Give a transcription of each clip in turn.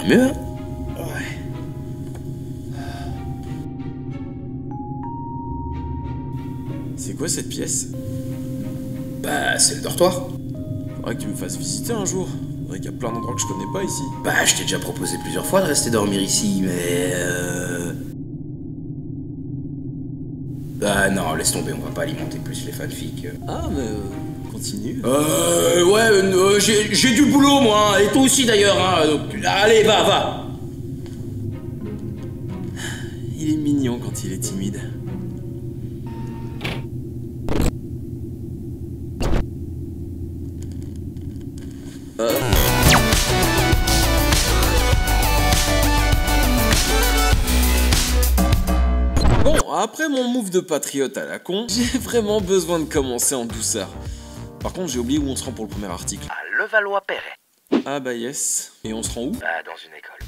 mieux, hein? Ouais. C'est quoi cette pièce? Bah, c'est le dortoir. Faudrait que tu me fasses visiter un jour. Faudrait qu'il y a plein d'endroits que je connais pas ici. Bah, je t'ai déjà proposé plusieurs fois de rester dormir ici, mais Bah non, laisse tomber, on va pas alimenter plus les fanfics. Ah, mais continue. Ouais, j'ai du boulot, moi, hein, et toi aussi d'ailleurs, hein, donc, allez, va. Il est mignon quand il est timide. Bon, après mon move de patriote à la con, j'ai vraiment besoin de commencer en douceur. Par contre, j'ai oublié où on se rend pour le premier article. À Levallois-Perret. Ah bah yes. Et on se rend où? Bah, dans une école.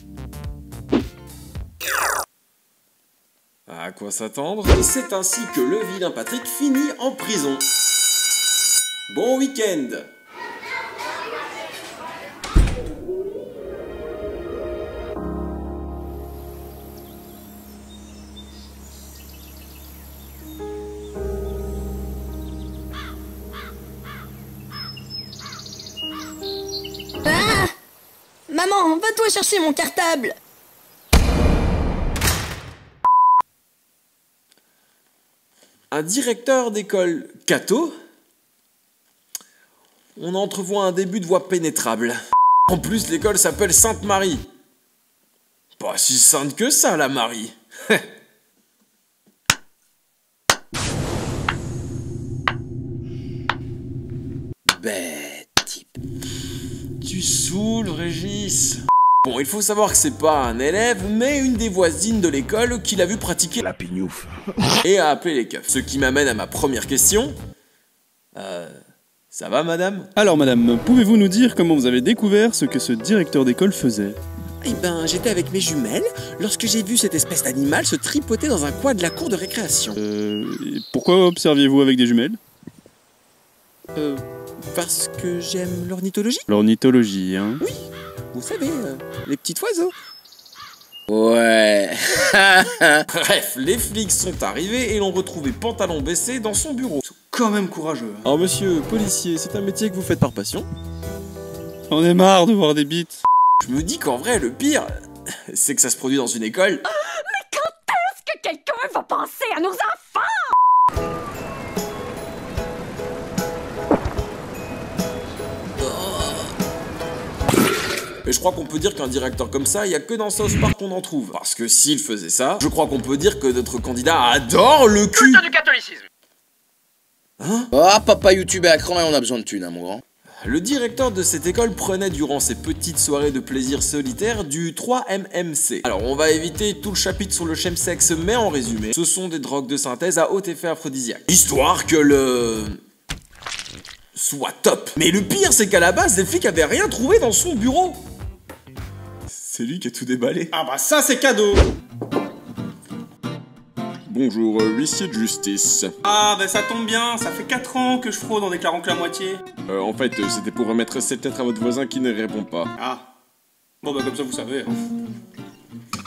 À quoi s'attendre? C'est ainsi que le vilain Patrick finit en prison. Bon week-end! Ah! Maman, va-toi chercher mon cartable! Un directeur d'école catho? On entrevoit un début de voie pénétrable. En plus, l'école s'appelle Sainte-Marie. Pas si sainte que ça, la Marie. Bête type. Tu saoules, Régis. Bon, il faut savoir que c'est pas un élève, mais une des voisines de l'école qui l'a vu pratiquer la pignouf et a appelé les keufs. Ce qui m'amène à ma première question. Ça va, madame? Alors madame, pouvez-vous nous dire comment vous avez découvert ce que ce directeur d'école faisait? Eh ben, j'étais avec mes jumelles lorsque j'ai vu cette espèce d'animal se tripoter dans un coin de la cour de récréation. Pourquoi observiez-vous avec des jumelles? Parce que j'aime l'ornithologie. L'ornithologie, hein? Oui, vous savez, les petits oiseaux. Ouais. Bref, les flics sont arrivés et l'ont retrouvé pantalon baissé dans son bureau. Quand même courageux. Alors monsieur, policier, c'est un métier que vous faites par passion? On est marre de voir des bites. Je me dis qu'en vrai, le pire, c'est que ça se produit dans une école. Mais quand est-ce que quelqu'un va penser à nos enfants? Et je crois qu'on peut dire qu'un directeur comme ça, il y a que dans South Park qu'on en trouve. Parce que s'il faisait ça, je crois qu'on peut dire que notre candidat adore le cul. Du catholicisme. Hein? Ah, papa YouTube est à cran et on a besoin de thunes, hein, mon grand. Le directeur de cette école prenait durant ses petites soirées de plaisir solitaire du 3-MMC. Alors on va éviter tout le chapitre sur le chemsex, mais en résumé, ce sont des drogues de synthèse à haut effet aphrodisiaque. Histoire que le... soit top. Mais le pire, c'est qu'à la base, les flics avaient rien trouvé dans son bureau. C'est lui qui a tout déballé. Ah bah ça c'est cadeau. Bonjour, huissier de justice. Ah bah ça tombe bien, ça fait 4 ans que je fraude en déclarant que la moitié. En fait, c'était pour remettre cette lettre à votre voisin qui ne répond pas. Ah. Bon bah comme ça vous savez.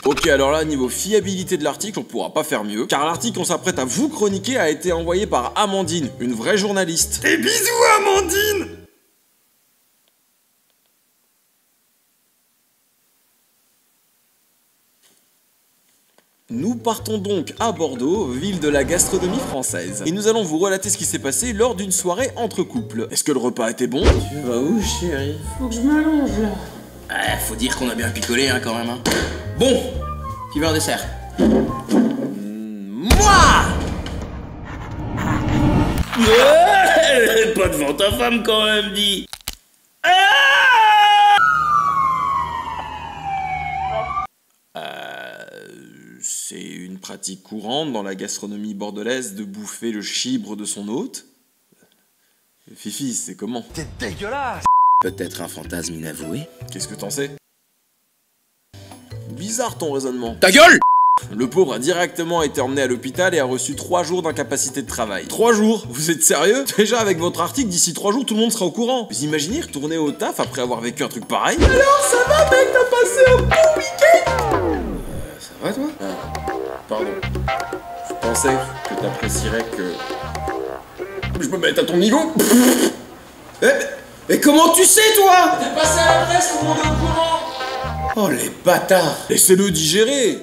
Ok, alors là, niveau fiabilité de l'article, on pourra pas faire mieux, car l'article qu'on s'apprête à vous chroniquer a été envoyé par Amandine, une vraie journaliste. Et bisous Amandine. Nous partons donc à Bordeaux, ville de la gastronomie française. Et nous allons vous relater ce qui s'est passé lors d'une soirée entre couples. Est-ce que le repas était bon? Tu vas où, chérie? Faut que je m'allonge là. Faut dire qu'on a bien picolé, hein, quand même, hein. Bon, qui veut un dessert? Moi! Pas devant ta femme, quand même, dit. C'est une pratique courante dans la gastronomie bordelaise de bouffer le chibre de son hôte. Fifi, c'est comment? C'est dégueulasse. Peut-être un fantasme inavoué? Qu'est-ce que t'en sais? Bizarre ton raisonnement. Ta gueule! Le pauvre a directement été emmené à l'hôpital et a reçu 3 jours d'incapacité de travail. 3 jours? Vous êtes sérieux? Déjà avec votre article, d'ici 3 jours tout le monde sera au courant. Vous imaginez retourner au taf après avoir vécu un truc pareil? Alors ça va mec, t'as passé un bon week-end? Ça va toi? Pardon. Je pensais que t'apprécierais que... Je me mette à ton niveau. Mais comment tu sais, toi? T'es passé à la presse, tout le monde est au courant. Oh, les bâtards. Laissez-le digérer.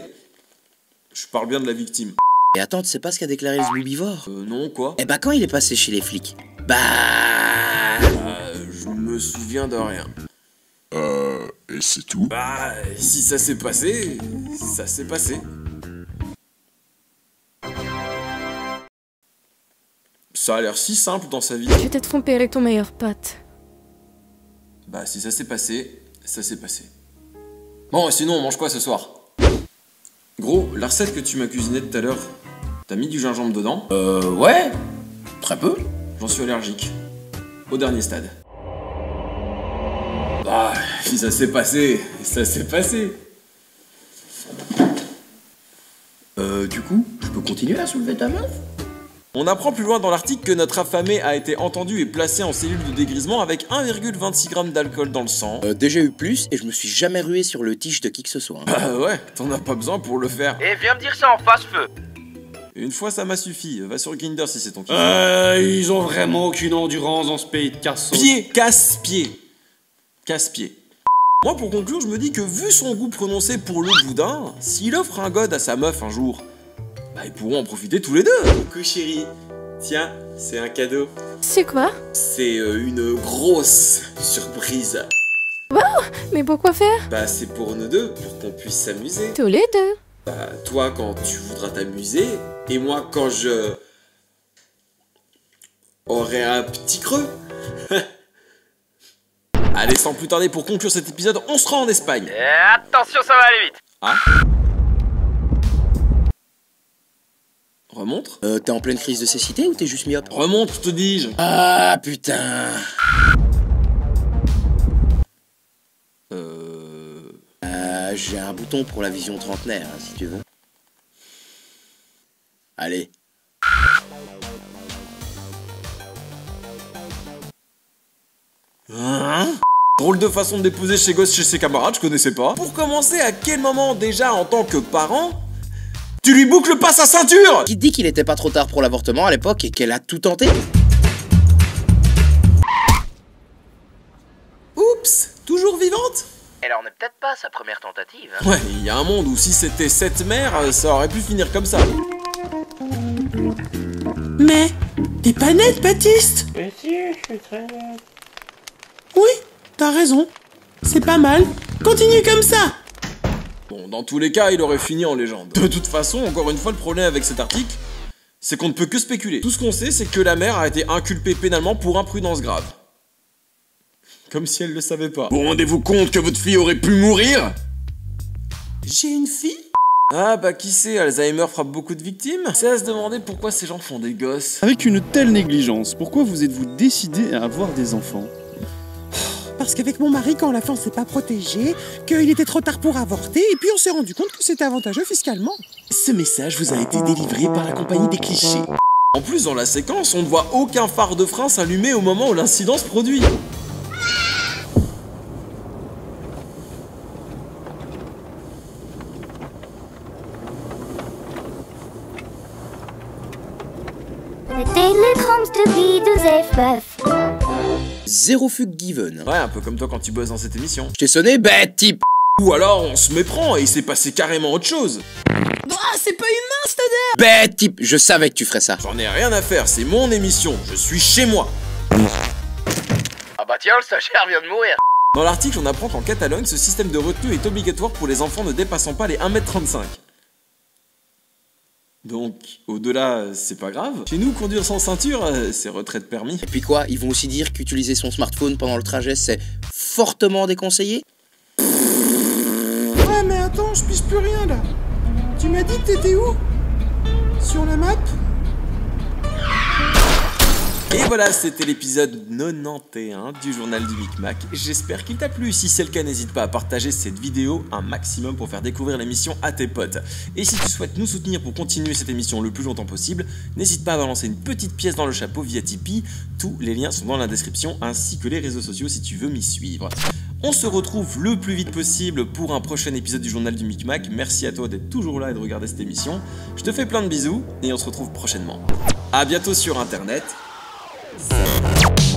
Je parle bien de la victime. Et attends, tu sais pas ce qu'a déclaré le Zloubivore? Non, quoi? Eh bah quand il est passé chez les flics, Je me souviens de rien. Et c'est tout? Bah, si ça s'est passé, ça s'est passé. Ça a l'air si simple dans sa vie. Je vais te tromper avec ton meilleur pote. Bah, si ça s'est passé, ça s'est passé. Bon, et sinon, on mange quoi ce soir? Gros, la recette que tu m'as cuisinée tout à l'heure, t'as mis du gingembre dedans? Ouais. Très peu. J'en suis allergique. Au dernier stade. Bah, si ça s'est passé, ça s'est passé. Du coup, je peux continuer à soulever ta meuf? On apprend plus loin dans l'article que notre affamé a été entendu et placé en cellule de dégrisement avec 1,26 g d'alcool dans le sang. déjà eu plus et je me suis jamais rué sur le tige de qui que ce soit. Bah ouais, t'en as pas besoin pour le faire. Et viens me dire ça en face-feu. Une fois ça m'a suffi, va sur Grindr si c'est ton kiff. Ils ont vraiment aucune endurance dans ce pays de cassos. Casse-pied. Casse-pied. Moi pour conclure, je me dis que vu son goût prononcé pour le boudin, s'il offre un god à sa meuf un jour, bah ils pourront en profiter tous les deux. Coucou chérie, tiens, c'est un cadeau. C'est quoi? C'est une grosse surprise. Mais pourquoi faire? Bah c'est pour nous deux, pour qu'on puisse s'amuser. Tous les deux. Bah toi quand tu voudras t'amuser, et moi quand je... aurai un petit creux. Allez, sans plus tarder, pour conclure cet épisode, on sera en Espagne. Et attention, ça va aller vite. Ah. Remontre. T'es en pleine crise de cécité ou t'es juste myope? Remonte, te dis-je. Ah putain. J'ai un bouton pour la vision trentenaire, hein, si tu veux. Allez. Drôle de façon de déposer chez Gosse chez ses camarades, je connaissais pas. Pour commencer, à quel moment déjà en tant que parent, tu lui boucles pas sa ceinture? Qui te dit qu'il était pas trop tard pour l'avortement à l'époque et qu'elle a tout tenté? Oups, toujours vivante? Elle en est peut-être pas sa première tentative. Ouais, il y a un monde où si c'était cette mère, ça aurait pu finir comme ça. Mais, t'es pas net, Baptiste? Mais si, je suis très net. Oui, t'as raison. C'est pas mal. Continue comme ça. Bon, dans tous les cas, il aurait fini en légende. De toute façon, encore une fois, le problème avec cet article, c'est qu'on ne peut que spéculer. Tout ce qu'on sait, c'est que la mère a été inculpée pénalement pour imprudence grave. Comme si elle le savait pas. Vous rendez-vous compte que votre fille aurait pu mourir? J'ai une fille? Ah bah qui sait, Alzheimer frappe beaucoup de victimes. C'est à se demander pourquoi ces gens font des gosses. Avec une telle négligence, pourquoi vous êtes-vous décidé à avoir des enfants? Parce qu'avec mon mari, quand la femme s'est pas protégée, qu'il était trop tard pour avorter, et puis on s'est rendu compte que c'était avantageux fiscalement. Ce message vous a été délivré par la compagnie des clichés. En plus, dans la séquence, on ne voit aucun phare de frein s'allumer au moment où l'incident se produit. C'était l'écran de B12F9. Zéro fugue given. Ouais, un peu comme toi quand tu bosses dans cette émission. Je t'ai sonné, bête type. Ou alors on se méprend et il s'est passé carrément autre chose. Ah, c'est pas humain, cette odeur! Bête type, je savais que tu ferais ça. J'en ai rien à faire, c'est mon émission, je suis chez moi. Ah bah tiens, le stagiaire vient de mourir. Dans l'article, on apprend qu'en Catalogne, ce système de retenue est obligatoire pour les enfants ne dépassant pas les 1,35 m. Donc, au-delà, c'est pas grave. Chez nous, conduire sans ceinture, c'est retrait de permis. Et puis quoi, ils vont aussi dire qu'utiliser son smartphone pendant le trajet, c'est fortement déconseillé? Ouais, mais attends, je pige plus rien là. Tu m'as dit que t'étais où? Sur la map? Et voilà, c'était l'épisode 91 du journal du Micmac. J'espère qu'il t'a plu. Si c'est le cas, n'hésite pas à partager cette vidéo un maximum pour faire découvrir l'émission à tes potes. Et si tu souhaites nous soutenir pour continuer cette émission le plus longtemps possible, n'hésite pas à balancer une petite pièce dans le chapeau via Tipeee. Tous les liens sont dans la description ainsi que les réseaux sociaux si tu veux m'y suivre. On se retrouve le plus vite possible pour un prochain épisode du journal du Micmac. Merci à toi d'être toujours là et de regarder cette émission. Je te fais plein de bisous et on se retrouve prochainement. A bientôt sur internet. Salut.